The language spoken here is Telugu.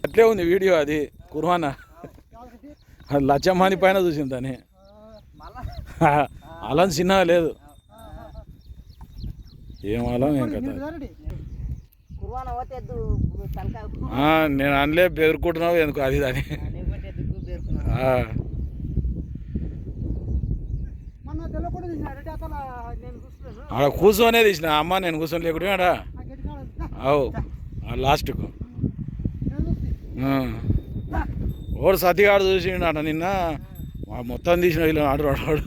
అట్లే ఉంది వీడియో, అది కుర్వానా లచ్చమ్మని పైన చూసింది అని అలా చిన్నగా లేదు. ఏం అలం ఏం కదా నేను అనలే బెదురుకుంటున్నావు ఎందుకు అది దాని ఆడ కూర్చొనే తీసిన అమ్మ, నేను కూర్చొని లేకుండా ఆడ అవు లాస్ట్కు ఓడు సతిగాడు చూసిండు అట నిన్న, మొత్తం తీసిన వీళ్ళు ఆడు వాడు